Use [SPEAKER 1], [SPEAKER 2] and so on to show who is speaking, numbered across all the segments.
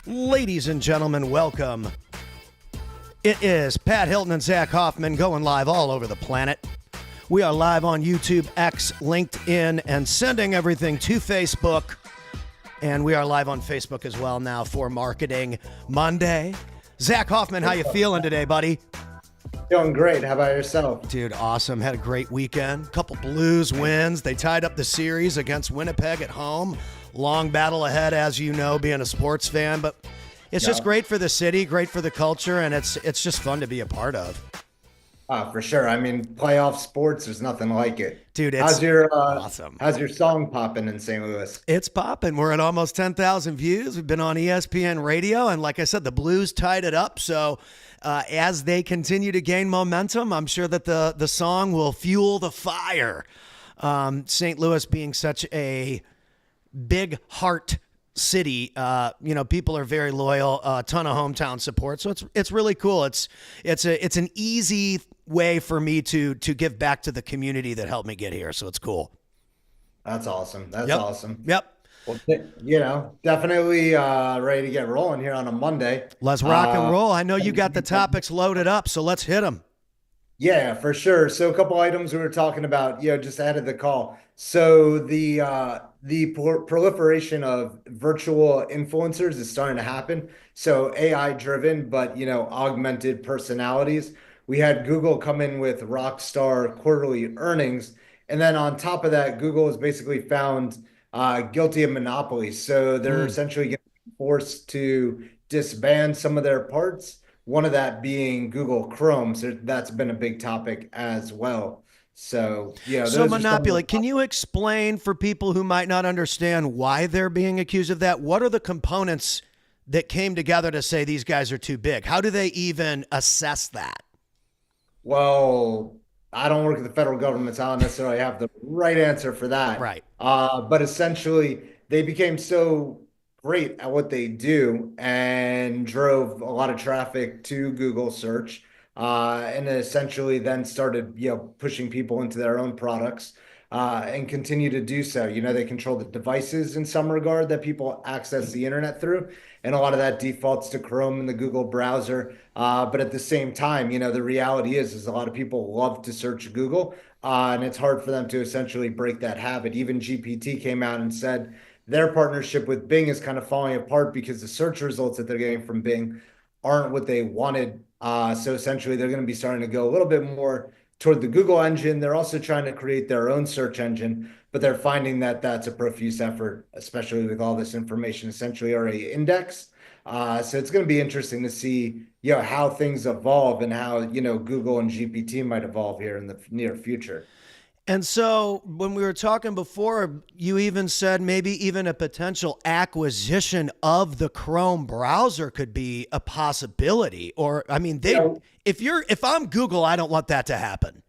[SPEAKER 1] Ladies and gentlemen, welcome. It is Pat Hilton and Zach Hoffman going live all over the planet. We are live on YouTube, X, LinkedIn, and sending everything to Facebook. And we are live on Facebook as well now for Marketing Monday. Zach Hoffman, how you feeling today, buddy?
[SPEAKER 2] Feeling great. How about yourself?
[SPEAKER 1] Dude, awesome. Had a great weekend. Couple Blues wins. They tied up the series against Winnipeg at home. Long battle ahead, as you know, being a sports fan. But it's just great for the city, great for the culture, and it's just fun to be a part of.
[SPEAKER 2] For sure. I mean, playoff sports, there's nothing like it.
[SPEAKER 1] Dude, it's awesome.
[SPEAKER 2] How's your song popping in St. Louis?
[SPEAKER 1] It's popping. We're at almost 10,000 views. We've been on ESPN radio, and like I said, the Blues tied it up. So as they continue to gain momentum, I'm sure that the song will fuel the fire. St. Louis being such a big heart city, people are very loyal, a ton of hometown support. So it's really cool. It's an easy way for me to give back to the community that helped me get here. So it's cool.
[SPEAKER 2] That's awesome. That's awesome.
[SPEAKER 1] Yep.
[SPEAKER 2] Well, definitely ready to get rolling here on a Monday.
[SPEAKER 1] Let's rock and roll. I know you got the topics loaded up, so let's hit them.
[SPEAKER 2] Yeah, for sure. So a couple items we were talking about, just added the call. So the proliferation of virtual influencers is starting to happen. So AI driven, but augmented personalities. We had Google come in with rockstar quarterly earnings, and then on top of that, Google is basically found guilty of monopoly. So they're essentially getting forced to disband some of their parts. One of that being Google Chrome. So that's been a big topic as well. So,
[SPEAKER 1] so monopoly, can you explain for people who might not understand why they're being accused of that? What are the components that came together to say these guys are too big? How do they even assess that?
[SPEAKER 2] Well, I don't work at the federal government, so I don't necessarily have the right answer for that.
[SPEAKER 1] Right.
[SPEAKER 2] But essentially, they became so great at what they do and drove a lot of traffic to Google search, and essentially then started, pushing people into their own products, and continue to do so. They control the devices in some regard that people access the internet through, and a lot of that defaults to Chrome and the Google browser. But at the same time, the reality is a lot of people love to search Google, and it's hard for them to essentially break that habit. Even GPT came out and said their partnership with Bing is kind of falling apart because the search results that they're getting from Bing aren't what they wanted. So essentially, they're going to be starting to go a little bit more toward the Google engine. They're also trying to create their own search engine, but they're finding that that's a profuse effort, especially with all this information essentially already indexed. So it's going to be interesting to see, how things evolve and how, Google and GPT might evolve here in the near future.
[SPEAKER 1] And so when we were talking before, you even said maybe even a potential acquisition of the Chrome browser could be a possibility. Or, I mean, if I'm Google, I don't want that to happen.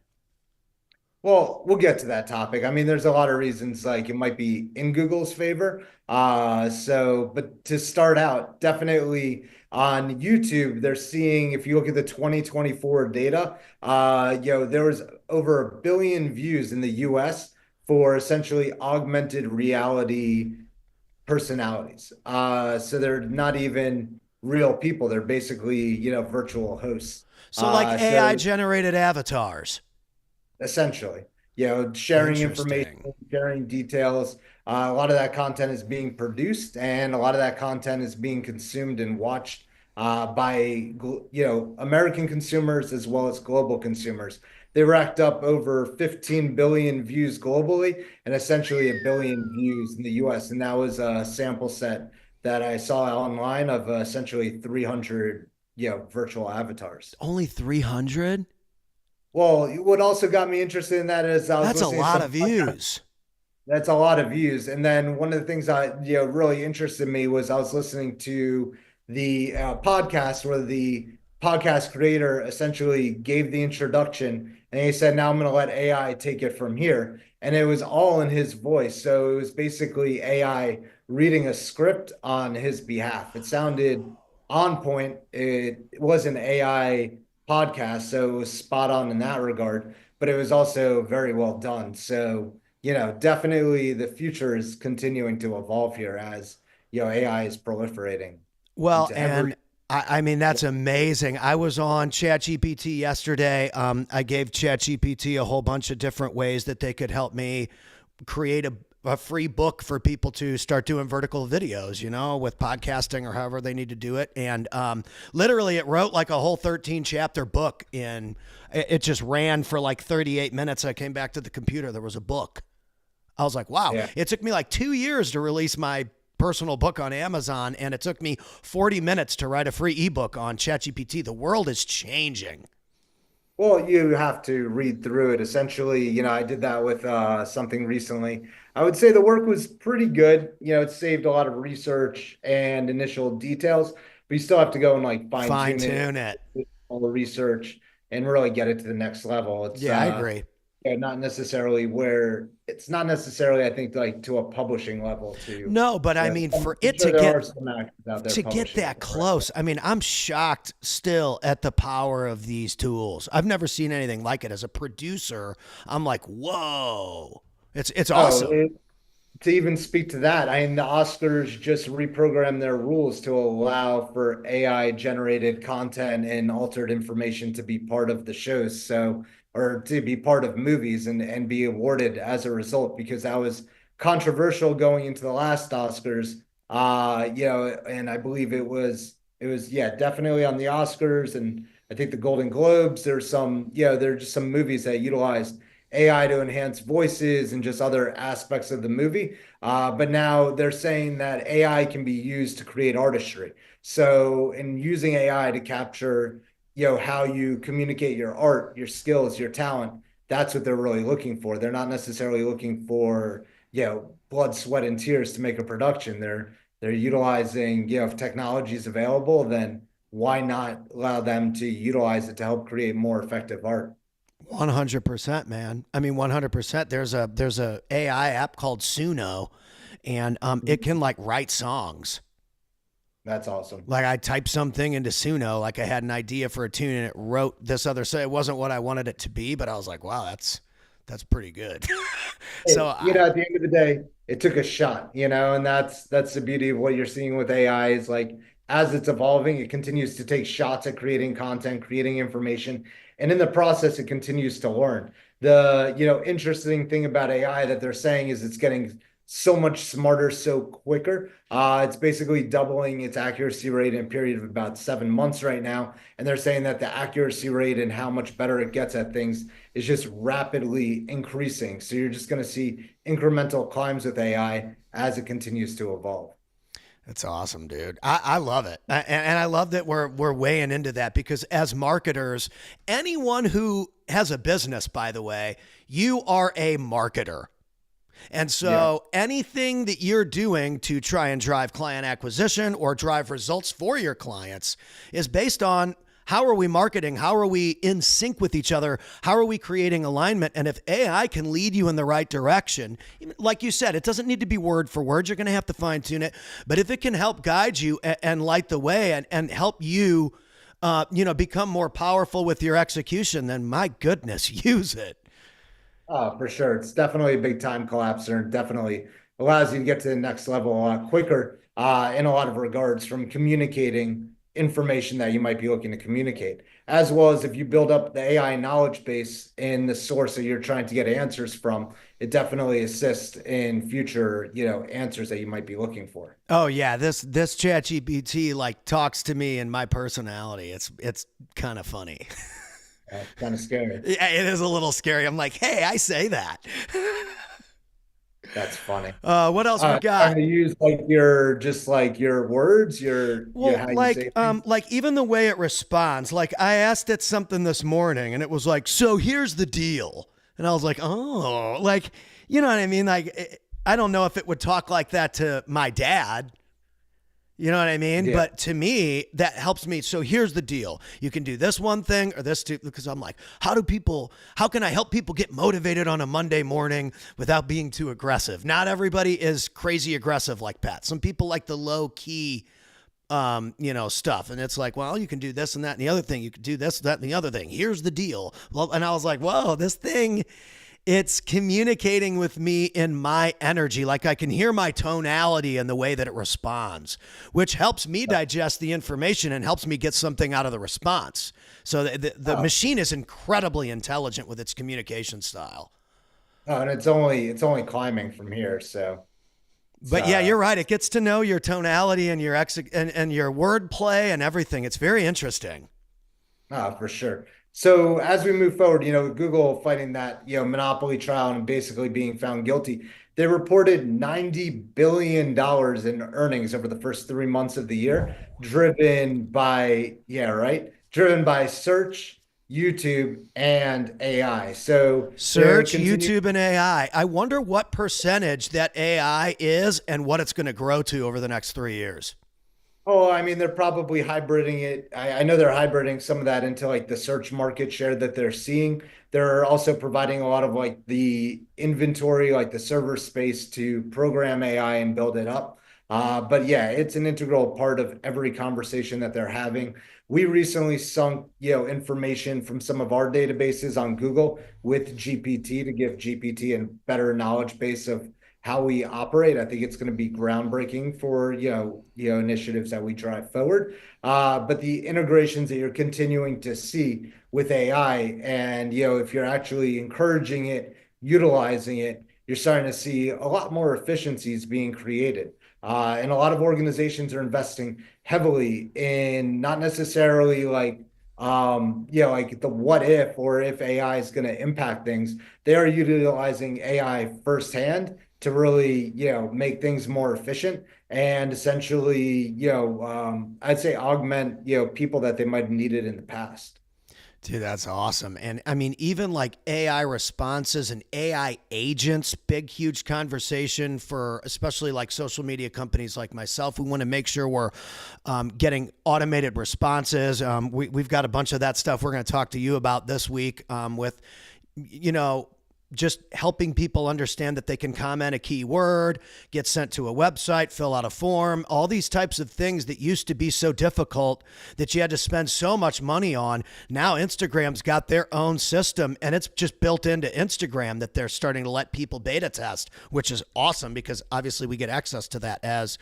[SPEAKER 2] Well, we'll get to that topic. I mean, there's a lot of reasons like it might be in Google's favor. But to start out, definitely on YouTube, they're seeing, if you look at the 2024 data, there was over 1 billion views in the US for essentially augmented reality personalities. So they're not even real people. They're basically, virtual hosts.
[SPEAKER 1] So like AI generated avatars.
[SPEAKER 2] Essentially, sharing information, sharing details. A lot of that content is being produced, and a lot of that content is being consumed and watched by American consumers as well as global consumers. They racked up over 15 billion views globally, and essentially 1 billion views in the U.S. And that was a sample set that I saw online of essentially 300 virtual avatars.
[SPEAKER 1] Only 300?
[SPEAKER 2] Well, what also got me interested in that is
[SPEAKER 1] that's a lot of views.
[SPEAKER 2] That's a lot of views. And then one of the things that really interested me was I was listening to the podcast where the podcast creator essentially gave the introduction, and he said, "Now I'm going to let AI take it from here." And it was all in his voice. So it was basically AI reading a script on his behalf. It sounded on point. It was an AI podcast, so it was spot on in that regard, but it was also very well done. So, definitely the future is continuing to evolve here as, AI is proliferating.
[SPEAKER 1] Well,
[SPEAKER 2] into every.
[SPEAKER 1] and I mean, that's amazing. I was on ChatGPT yesterday. I gave ChatGPT a whole bunch of different ways that they could help me create a free book for people to start doing vertical videos, with podcasting or however they need to do it. And literally, it wrote like a whole 13 chapter book it just ran for like 38 minutes. I came back to the computer. There was a book. I was like, wow,
[SPEAKER 2] Yeah.
[SPEAKER 1] it took me like 2 years to release my personal book on Amazon, and it took me 40 minutes to write a free ebook on ChatGPT. The world is changing.
[SPEAKER 2] Well, you have to read through it. Essentially, I did that with something recently. I would say the work was pretty good. It saved a lot of research and initial details, but you still have to go and like fine
[SPEAKER 1] Fine
[SPEAKER 2] tune it,
[SPEAKER 1] tune it.
[SPEAKER 2] all the research, and really get it to the next level.
[SPEAKER 1] Yeah, I agree.
[SPEAKER 2] Not necessarily where it's not necessarily, I think, like to a publishing level too.
[SPEAKER 1] No, but I mean, for
[SPEAKER 2] I'm
[SPEAKER 1] it
[SPEAKER 2] sure
[SPEAKER 1] to
[SPEAKER 2] there
[SPEAKER 1] get
[SPEAKER 2] are some actors out there publishing
[SPEAKER 1] that
[SPEAKER 2] it, right?
[SPEAKER 1] close, I mean, I'm shocked still at the power of these tools. I've never seen anything like it. As a producer, I'm like, whoa, it's
[SPEAKER 2] Oh,
[SPEAKER 1] awesome.
[SPEAKER 2] to even speak to that, I mean, the Oscars just reprogrammed their rules to allow for AI generated content and altered information to be part of the shows. So, or to be part of movies and be awarded as a result, because that was controversial going into the last Oscars. And I believe yeah, definitely on the Oscars and I think the Golden Globes. There's just some movies that utilized AI to enhance voices and just other aspects of the movie. But now they're saying that AI can be used to create artistry. So, in using AI to capture, how you communicate your art, your skills, your talent, that's what they're really looking for. They're not necessarily looking for, blood, sweat, and tears to make a production. They're utilizing, if technology is available, then why not allow them to utilize it to help create more effective art?
[SPEAKER 1] 100%, man. I mean, 100%. There's a AI app called Suno, and it can like write songs.
[SPEAKER 2] That's awesome.
[SPEAKER 1] Like I typed something into Suno, like I had an idea for a tune, and it wrote this other. So it wasn't what I wanted it to be, but I was like, wow, that's pretty good. So
[SPEAKER 2] Hey, at the end of the day, it took a shot, and that's the beauty of what you're seeing with AI is like as it's evolving, it continues to take shots at creating content, creating information, and in the process, it continues to learn. The, interesting thing about AI that they're saying is it's getting so much smarter, so quicker. It's basically doubling its accuracy rate in a period of about 7 months right now. And they're saying that the accuracy rate and how much better it gets at things is just rapidly increasing. So you're just going to see incremental climbs with AI as it continues to evolve.
[SPEAKER 1] that's awesome, dude. I love it, and I love that we're weighing into that because as marketers, anyone who has a business, by the way, you are a marketer. And
[SPEAKER 2] Yeah.
[SPEAKER 1] so anything that you're doing to try and drive client acquisition or drive results for your clients is based on how are we marketing? How are we in sync with each other? How are we creating alignment? And if AI can lead you in the right direction, like you said, it doesn't need to be word for word. You're going to have to fine tune it. But if it can help guide you and light the way and help you, become more powerful with your execution, then my goodness, use it.
[SPEAKER 2] Oh, for sure. It's definitely a big time collapser and definitely allows you to get to the next level a lot quicker in a lot of regards from communicating information that you might be looking to communicate, as well as if you build up the AI knowledge base in the source that you're trying to get answers from, it definitely assists in future, answers that you might be looking for.
[SPEAKER 1] Oh yeah, this ChatGPT like talks to me and my personality. It's kind of funny.
[SPEAKER 2] Kind of scary.
[SPEAKER 1] Yeah, it is a little scary. I'm like, hey, I say that.
[SPEAKER 2] That's funny.
[SPEAKER 1] What else we
[SPEAKER 2] Trying
[SPEAKER 1] got?
[SPEAKER 2] to use like your words,
[SPEAKER 1] Well,
[SPEAKER 2] how you say things.
[SPEAKER 1] like even the way it responds. Like I asked it something this morning, and it was like, "So here's the deal," and I was like, "Oh, like you know what I mean?" Like I don't know if it would talk like that to my dad. You know what I mean?
[SPEAKER 2] Yeah.
[SPEAKER 1] But to me, that helps me. So here's the deal. You can do this one thing or this too, because I'm like, how can I help people get motivated on a Monday morning without being too aggressive? Not everybody is crazy aggressive like Pat. Some people like the low key, stuff. And it's like, well, you can do this and that and the other thing. You can do this, that, and the other thing. Here's the deal. Well, and I was like, whoa, this thing It's communicating with me in my energy. Like I can hear my tonality and the way that it responds, which helps me digest the information and helps me get something out of the response. So the
[SPEAKER 2] Oh,
[SPEAKER 1] machine is incredibly intelligent with its communication style.
[SPEAKER 2] oh, and it's only climbing from here. So it's
[SPEAKER 1] But yeah, you're right. It gets to know your tonality and and your wordplay and everything. It's very interesting.
[SPEAKER 2] For sure. So as we move forward, Google fighting that, monopoly trial and basically being found guilty, they reported $90 billion in earnings over the first 3 months of the year, driven by, yeah, right, driven by search, YouTube, and AI. So they're
[SPEAKER 1] Search,
[SPEAKER 2] continuing.
[SPEAKER 1] YouTube, and AI. I wonder what percentage that AI is and what it's going to grow to over the next 3 years.
[SPEAKER 2] Oh, I mean, they're probably hybriding it. I know they're hybriding some of that into like the search market share that they're seeing. They're also providing a lot of like the inventory, like the server space to program AI and build it up. But yeah, it's an integral part of every conversation that they're having. We recently sunk, information from some of our databases on Google with GPT to give GPT a better knowledge base of how we operate. I think it's going to be groundbreaking for initiatives that we drive forward. But the integrations that you're continuing to see with AI, and if you're actually encouraging it, utilizing it, you're starting to see a lot more efficiencies being created. And a lot of organizations are investing heavily in not necessarily like like the what if or if AI is going to impact things. They are utilizing AI firsthand to really, make things more efficient and essentially, I'd say augment, people that they might have needed in the past.
[SPEAKER 1] Dude, that's awesome. And I mean, even like AI responses and AI agents, big, huge conversation for especially like social media companies like myself. We want to make sure we're getting automated responses. We've got a bunch of that stuff we're going to talk to you about this week with, you know, just helping people understand that they can comment a keyword, get sent to a website, fill out a form, all these types of things that used to be so difficult that you had to spend so much money on. Now Instagram's got their own system and it's just built into Instagram that they're starting to let people beta test, which is awesome because obviously we get access to that as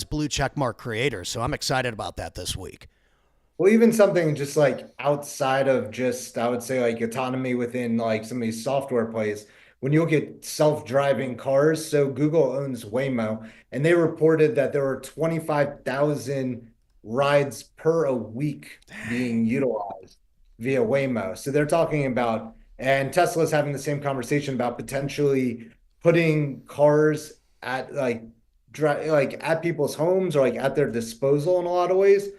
[SPEAKER 1] blue check mark creators. So I'm excited about that this week.
[SPEAKER 2] Well, even something just like outside of just, I would say like autonomy within like some of these software plays, when you look at self-driving cars, so Google owns Waymo, and they reported that there were 25,000 rides per a week being utilized via Waymo. So they're talking about, and Tesla's having the same conversation about potentially putting cars at like, like at people's homes or like at their disposal in a lot of ways,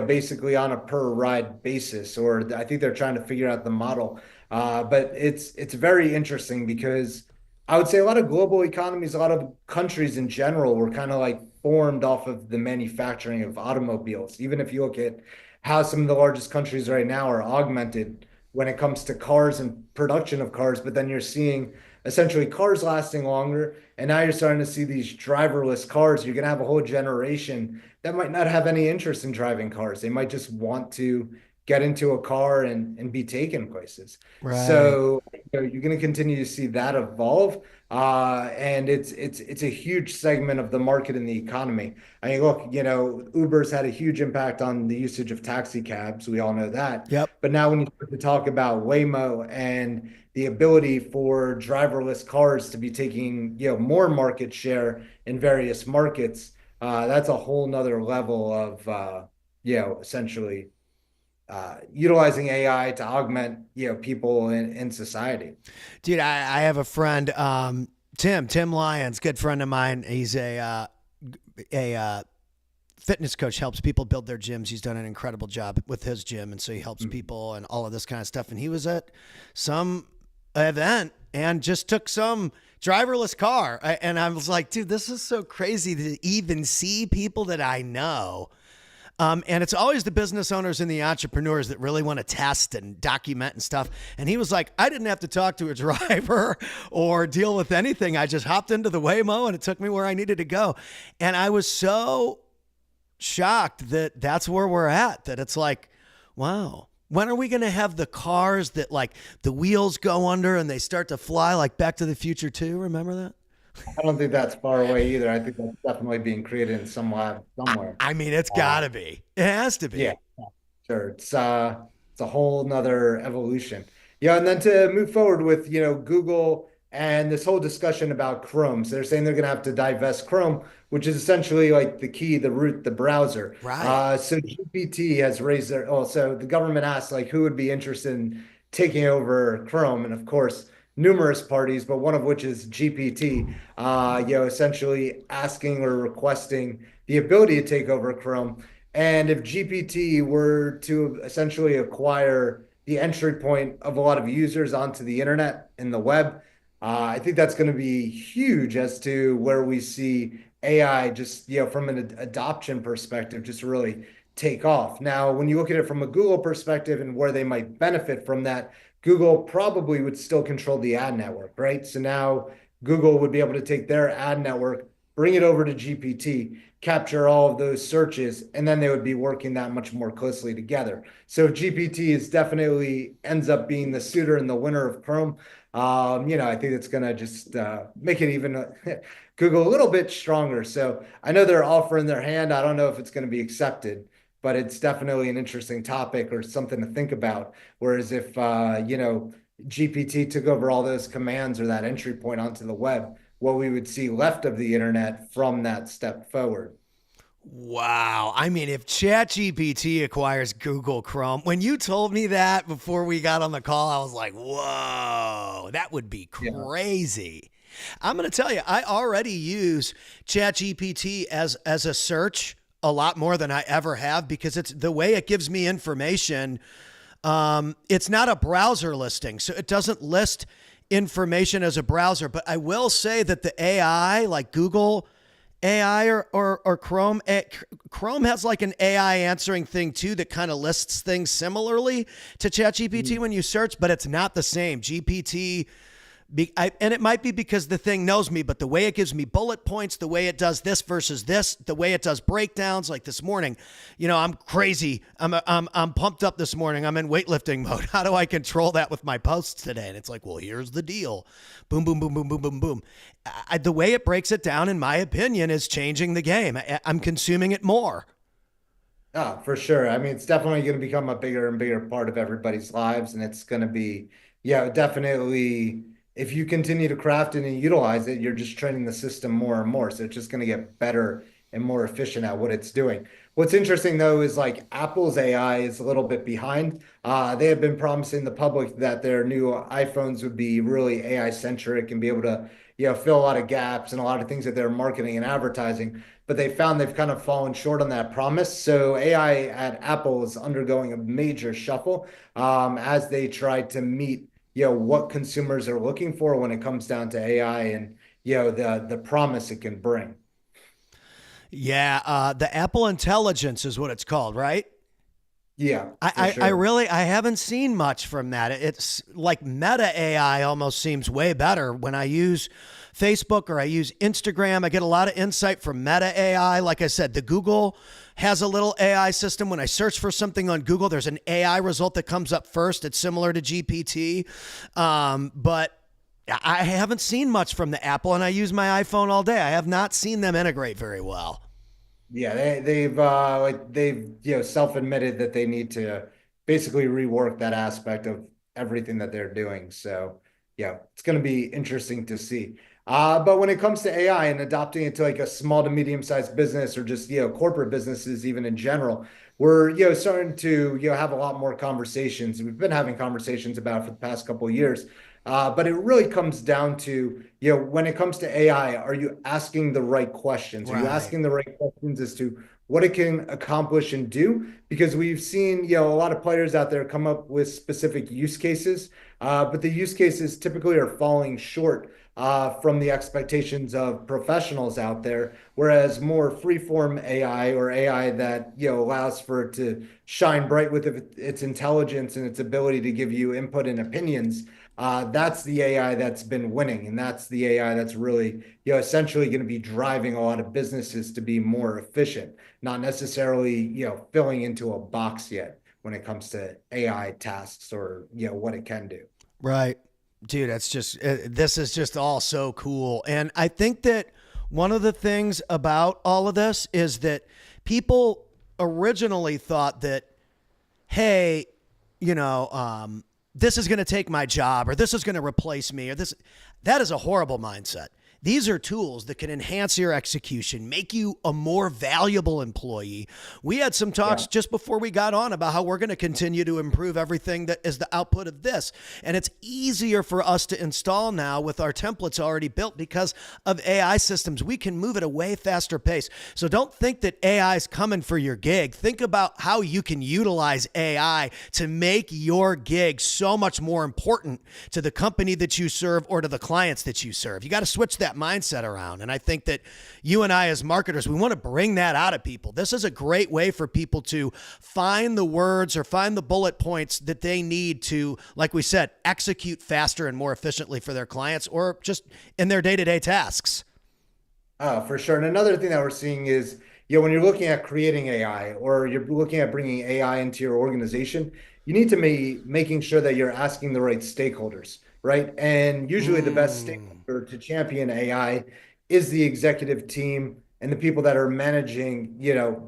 [SPEAKER 2] basically on a per ride basis, or I think they're trying to figure out the model. But it's very interesting because I would say a lot of global economies, a lot of countries in general were kind of like formed off of the manufacturing of automobiles. Even if you look at how some of the largest countries right now are augmented when it comes to cars and production of cars, but then you're seeing essentially cars lasting longer. And now you're starting to see these driverless cars. You're going to have a whole generation that might not have any interest in driving cars. They might just want to get into a car and be taken places.
[SPEAKER 1] Right.
[SPEAKER 2] So you're going to continue to see that evolve. And it's a huge segment of the market and the economy. I mean, look, Uber's had a huge impact on the usage of taxi cabs. We all know that.
[SPEAKER 1] Yep.
[SPEAKER 2] But now when you start to talk about Waymo and the ability for driverless cars to be taking, more market share in various markets, that's a whole nother level of, essentially utilizing AI to augment, people in society.
[SPEAKER 1] Dude, I have a friend, Tim Lyons, good friend of mine. He's a fitness coach, helps people build their gyms. He's done an incredible job with his gym. And so he helps people and all of this kind of stuff. And he was at some event and just took some driverless car. And I was like, dude, this is so crazy to even see people that I know. And it's always the business owners and the entrepreneurs that really want to test and document and stuff. And he was like, I didn't have to talk to a driver or deal with anything. I just hopped into the Waymo and it took me where I needed to go. And I was so shocked that that's where we're at, that it's like, wow, When are we going to have the cars that like the wheels go under and they start to fly like Back to the Future 2? Remember that?
[SPEAKER 2] I don't think that's far away either. I think that's definitely being created in some lab somewhere.
[SPEAKER 1] I mean, it's got
[SPEAKER 2] Uh,
[SPEAKER 1] to be. It has to
[SPEAKER 2] yeah.
[SPEAKER 1] be.
[SPEAKER 2] Sure. It's a whole nother evolution. Yeah, and then to move forward with, Google and this whole discussion about Chrome. So they're saying they're gonna have to divest Chrome, which is essentially like the key, the root, the browser.
[SPEAKER 1] Right.
[SPEAKER 2] So GPT has raised their oh, so the government asked like who would be interested in taking over Chrome, and of course, numerous parties, but one of which is GPT, essentially asking or requesting the ability to take over Chrome. And if GPT were to essentially acquire the entry point of a lot of users onto the internet and the web, I think that's going to be huge as to where we see AI just, from an adoption perspective, just really take off. Now, when you look at it from a Google perspective and where they might benefit from that, Google probably would still control the ad network, right? So now Google would be able to take their ad network, bring it over to GPT, capture all of those searches, and then they would be working that much more closely together. So GPT is definitely ends up being the suitor and the winner of Chrome. I think it's going to just make it even Google a little bit stronger. So I know they're offering their hand. I don't know if it's going to be accepted, but it's definitely an interesting topic or something to think about. Whereas if, GPT took over all those commands or that entry point onto the web, what we would see left of the internet from that step forward.
[SPEAKER 1] Wow. I mean, if ChatGPT acquires Google Chrome, when you told me that before we got on the call, I was like, whoa, that would be
[SPEAKER 2] Yeah.
[SPEAKER 1] crazy. I'm going to tell you, I already use ChatGPT as a search a lot more than I ever have because it's the way it gives me information. It's not a browser listing, so it doesn't list information as a browser. But I will say that the AI, like Google AI or Chrome, Chrome has like an AI answering thing too that kind of lists things similarly to ChatGPT when you search, but it's not the same. GPT and it might be because the thing knows me, but the way it gives me bullet points, the way it does this versus this, the way it does breakdowns, like this morning, I'm crazy. I'm pumped up this morning. I'm in weightlifting mode. How do I control that with my posts today? And it's like, well, here's the deal. Boom, boom, boom, boom, boom, boom, boom. The way it breaks it down, in my opinion, is changing the game. I'm consuming it more.
[SPEAKER 2] Oh, for sure. I mean, it's definitely going to become a bigger and bigger part of everybody's lives. And it's going to be, yeah, definitely. If you continue to craft it and utilize it, you're just training the system more and more. So it's just going to get better and more efficient at what it's doing. What's interesting though is like Apple's AI is a little bit behind. They have been promising the public that their new iPhones would be really AI centric and be able to, fill a lot of gaps and a lot of things that they're marketing and advertising. But they found they've kind of fallen short on that promise. So AI at Apple is undergoing a major shuffle as they try to meet what consumers are looking for when it comes down to AI and the promise it can bring.
[SPEAKER 1] Yeah, the Apple Intelligence is what it's called, right?
[SPEAKER 2] Yeah, for
[SPEAKER 1] I
[SPEAKER 2] sure.
[SPEAKER 1] really I haven't seen much from that. It's like Meta AI almost seems way better when I use Facebook or I use Instagram. I get a lot of insight from Meta AI. Like I said, the Google has a little AI system. When I search for something on Google, there's an AI result that comes up first. It's similar to GPT, but I haven't seen much from the Apple, and I use my iPhone all day. I have not seen them integrate very well.
[SPEAKER 2] Yeah, they've self-admitted that they need to basically rework that aspect of everything that they're doing. So yeah, it's going to be interesting to see. But when it comes to AI and adopting it to like a small to medium-sized business or just corporate businesses, even in general, we're starting to have a lot more conversations. We've been having conversations about it for the past couple of years. But it really comes down to, when it comes to AI, are you asking the right questions? Are you
[SPEAKER 1] Right.
[SPEAKER 2] asking the right questions as to what it can accomplish and do? Because we've seen, a lot of players out there come up with specific use cases, but the use cases typically are falling short from the expectations of professionals out there. Whereas more freeform AI or AI that, allows for it to shine bright with its intelligence and its ability to give you input and opinions, that's the AI that's been winning, and that's the AI that's really, essentially going to be driving a lot of businesses to be more efficient, not necessarily, filling into a box yet. when it comes to AI tasks or, what it can do.
[SPEAKER 1] Right. Dude, that's just, this is just all so cool. And I think that one of the things about all of this is that people originally thought that, hey, this is going to take my job, or this is going to replace me, or this. That is a horrible mindset. These are tools that can enhance your execution, make you a more valuable employee. We had some talks just before we got on about how we're going to continue to improve everything that is the output of this. And it's easier for us to install now with our templates already built because of AI systems. We can move at a way faster pace. So don't think that AI is coming for your gig. Think about how you can utilize AI to make your gig so much more important to the company that you serve or to the clients that you serve. You got to switch that mindset around. And I think that you and I as marketers, we want to bring that out of people. This is a great way for people to find the words or find the bullet points that they need to, like we said, execute faster and more efficiently for their clients or just in their day-to-day tasks.
[SPEAKER 2] Oh, for sure. And another thing that we're seeing is, when you're looking at creating AI or you're looking at bringing AI into your organization, you need to be making sure that you're asking the right stakeholders, right? And usually the best stakeholder to champion AI is the executive team and the people that are managing,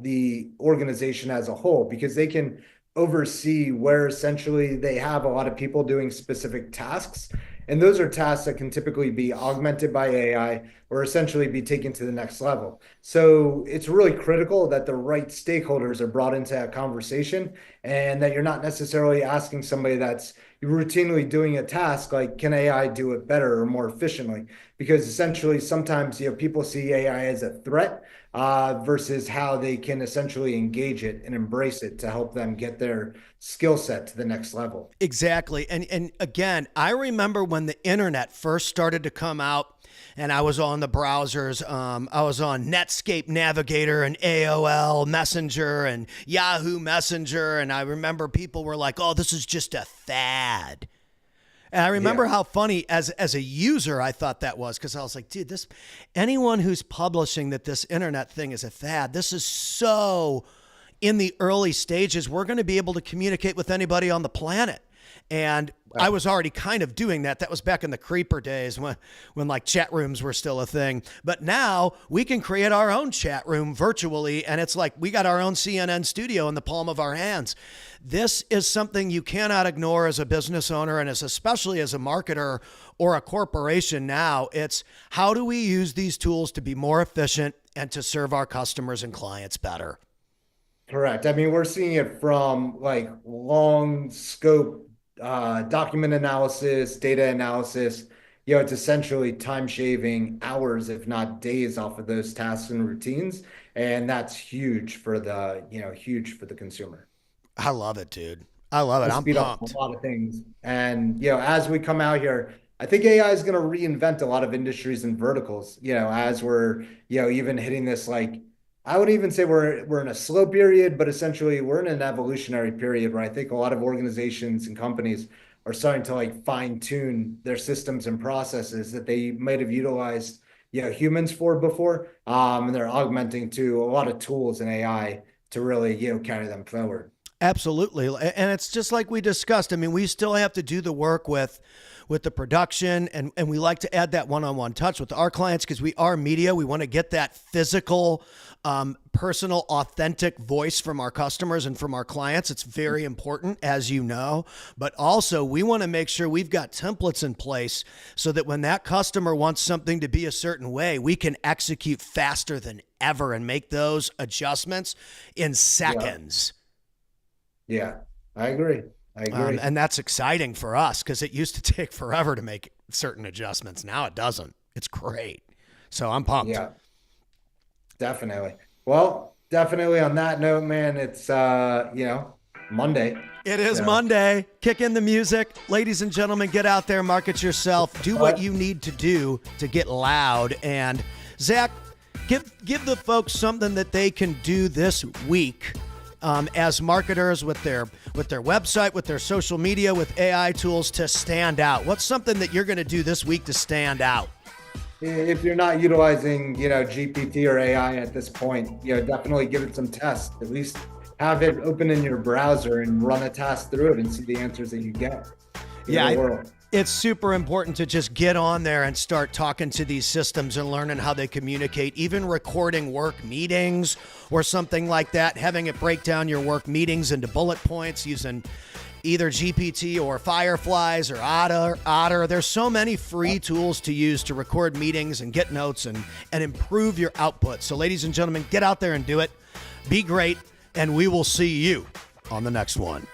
[SPEAKER 2] the organization as a whole, because they can oversee where essentially they have a lot of people doing specific tasks. And those are tasks that can typically be augmented by AI or essentially be taken to the next level. So it's really critical that the right stakeholders are brought into that conversation and that you're not necessarily asking somebody that's routinely doing a task like, can AI do it better or more efficiently? Because essentially sometimes, people see AI as a threat versus how they can essentially engage it and embrace it to help them get their skill set to the next level.
[SPEAKER 1] Exactly. And again, I remember when the internet first started to come out and I was on the browsers. I was on Netscape Navigator and AOL Messenger and Yahoo Messenger. And I remember people were like, oh, this is just a fad. And I remember how funny as a user I thought that was, because I was like, dude, anyone who's publishing that this internet thing is a fad, this is so in the early stages. We're going to be able to communicate with anybody on the planet. And I was already kind of doing that. That was back in the creeper days when like chat rooms were still a thing. But now we can create our own chat room virtually. And it's like we got our own CNN studio in the palm of our hands. This is something you cannot ignore as a business owner and especially as a marketer or a corporation now. It's how do we use these tools to be more efficient and to serve our customers and clients better?
[SPEAKER 2] Correct. I mean, we're seeing it from like long scope document analysis, data analysis. It's essentially time shaving hours, if not days, off of those tasks and routines. And that's huge for the consumer.
[SPEAKER 1] I love it, dude. I love it.
[SPEAKER 2] We'll
[SPEAKER 1] I'm
[SPEAKER 2] speed up a
[SPEAKER 1] pumped.
[SPEAKER 2] lot of things. And, as we come out here, I think AI is going to reinvent a lot of industries and verticals, as we're, even hitting this, like, I would even say we're in a slow period, but essentially we're in an evolutionary period where I think a lot of organizations and companies are starting to like fine tune their systems and processes that they might have utilized, humans for before. And they're augmenting to a lot of tools and AI to really, carry them forward.
[SPEAKER 1] Absolutely. And it's just like we discussed. I mean, we still have to do the work with the production and we like to add that one-on-one touch with our clients because we are media. We want to get that physical, personal, authentic voice from our customers and from our clients. It's very important, as you know, but also we want to make sure we've got templates in place so that when that customer wants something to be a certain way, we can execute faster than ever and make those adjustments in seconds.
[SPEAKER 2] Yeah, I agree.
[SPEAKER 1] And that's exciting for us because it used to take forever to make certain adjustments. Now it doesn't. It's great. So I'm pumped.
[SPEAKER 2] Yeah, definitely. Well, definitely on that note, man, it's, Monday.
[SPEAKER 1] It is Monday. Kick in the music. Ladies and gentlemen, get out there, market yourself, do what you need to do to get loud. And Zach, give the folks something that they can do this week as marketers with their website, with their social media, with AI tools to stand out. What's something that you're going to do this week to stand out?
[SPEAKER 2] If you're not utilizing, GPT or AI at this point, definitely give it some tests. At least, have it open in your browser and run a task through it and see the answers that you get.
[SPEAKER 1] Yeah, it's super important to just get on there and start talking to these systems and learning how they communicate, even recording work meetings or something like that, having it break down your work meetings into bullet points using either GPT or Fireflies or Otter. There's so many free tools to use to record meetings and get notes and improve your output. So ladies and gentlemen, get out there and do it. Be great, and we will see you on the next one.